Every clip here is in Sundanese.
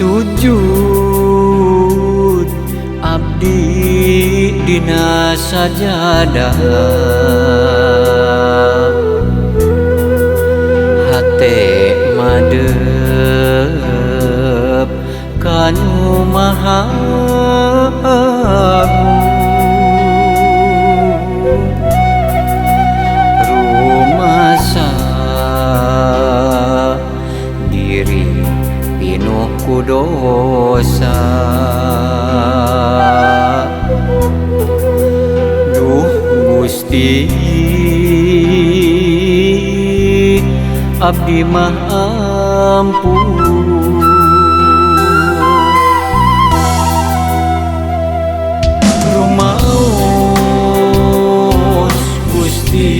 sujud abdi dina sajadah, hate madep kanu maha rumasa diri pinuh ku dosa. Duh Gusti abdi mah ampun, rumaos Gusti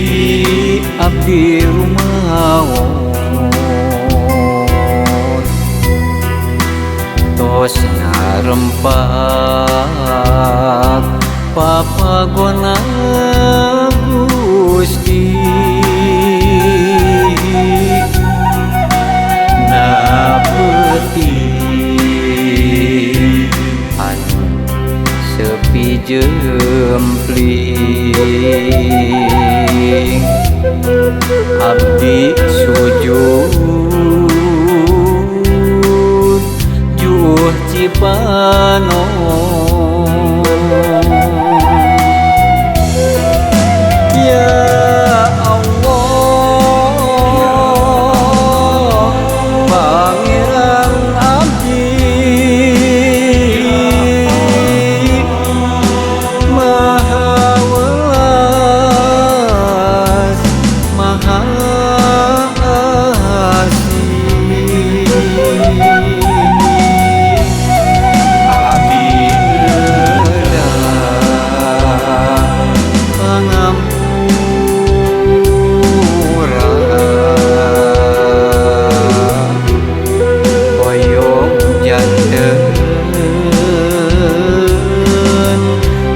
abdi rumaos, tos ngarempak papagona Gusti, na peuting anu sepi jempling, abdi sujud juh cipano.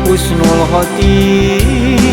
Husnul khotimah.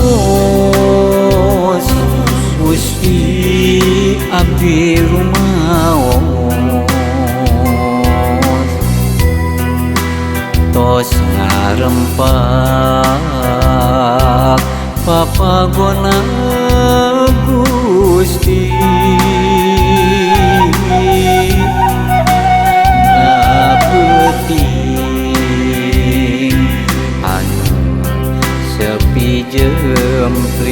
Rumaos Gusti abdi rumaos, tos ngarempak papagona Gusti, na peuting anu sepi jempling,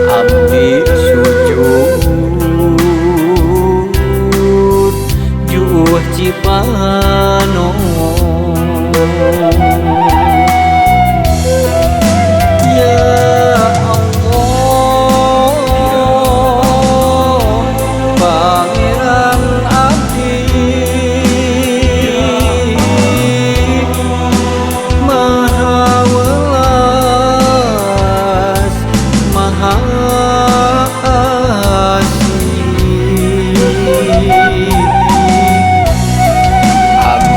abdi sujud juh cipano. Abdi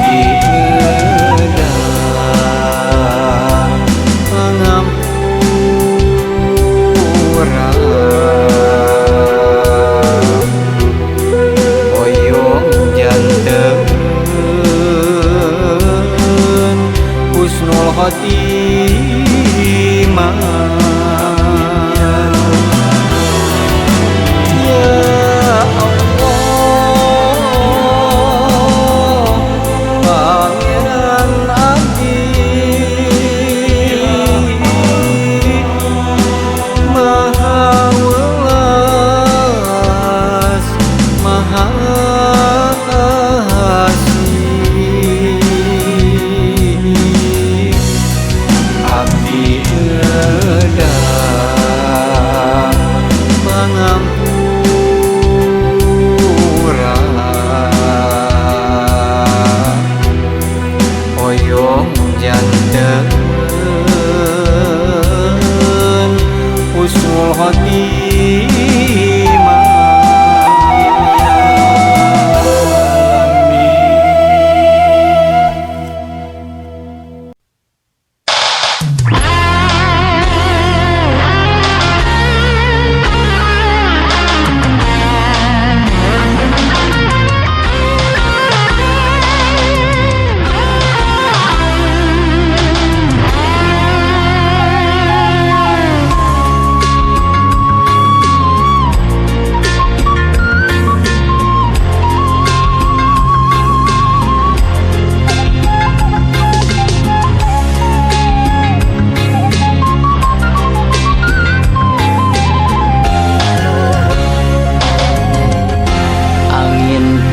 abdi edah pangampura hoyong janten usul khotimah.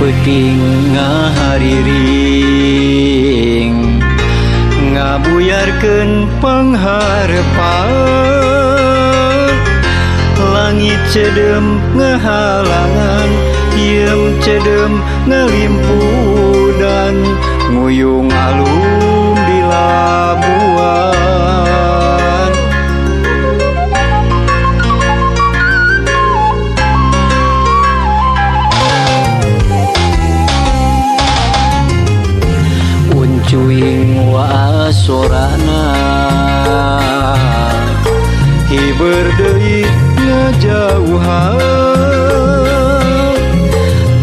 Peting ngahariring ngabuyarkeun pangharapan langit cedem ngahalangan iem cedem ngalimpudan nguyung alum di labuan. Cuing wasorana hiber deui ngajauhan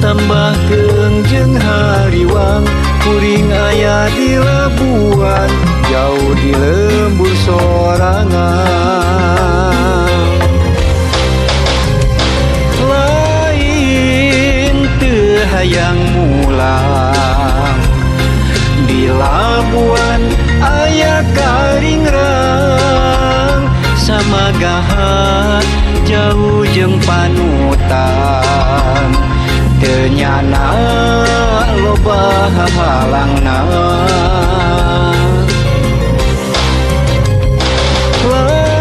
tambahkeun jeung hariwang kuring aya di labuan jauh di lembur sorangan. Lain teu hayang mulang di labuan aya karingrang samagahan jauh jeung panutan teu nyana loba halangna.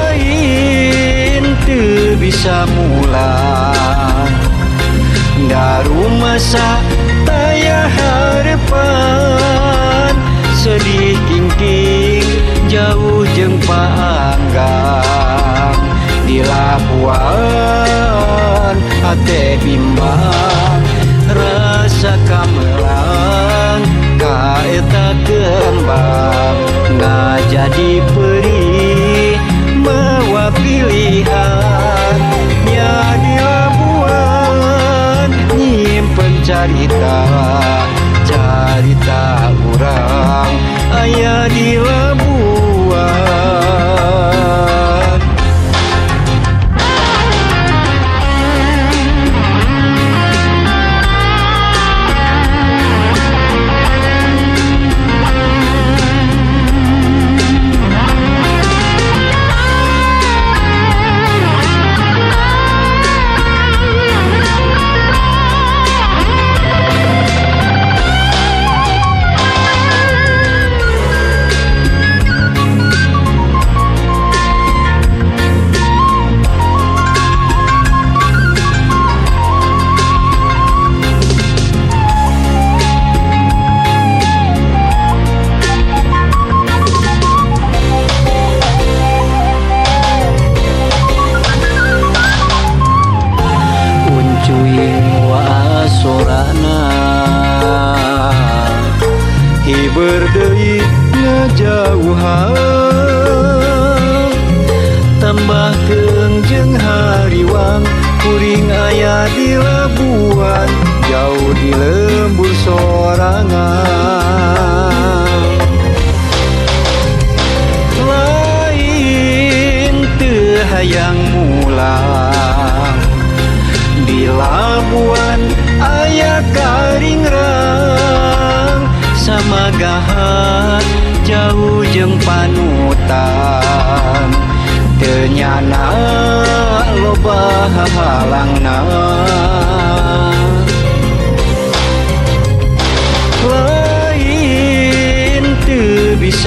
Lain teu bisa mulang daru masa taya harepan sedih kingking jauh jeung paanggang di labuan hate bimbang rasa kamelang kaeta kembang ngajadi perih mawa pilihan nya di labuan nyimpen carita urang aya di labuan. Hiber deui ngajauhan tambahkeun jeung hariwang kuring aya di labuan jauh di lembur sorangan. Lain teu hayang mulang di labuan aya karingrang samagahan jauh jeung panutan teu nyana loba halangna.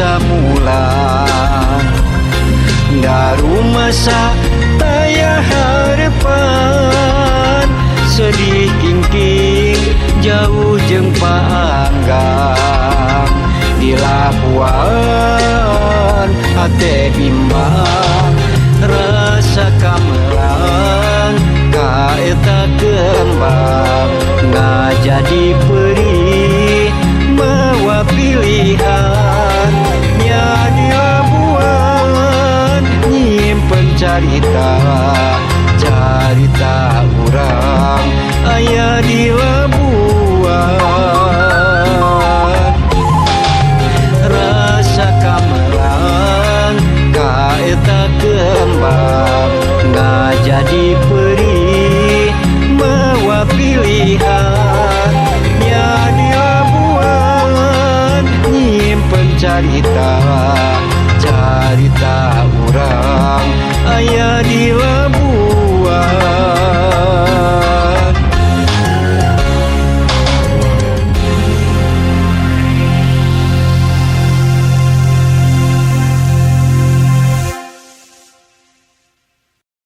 samula daru masa taya harapan sedih kingking jauh jeung paanggang di Labuan hate bimbang rasa kamelang kaeta kembang ngajadi perih mawa pilihan nya di Labuan nyimpen carita urang aya di Labuan rasa kamelang kaeta kembang ngajadi perih mawa pilihan nya di Labuan nyimpen carita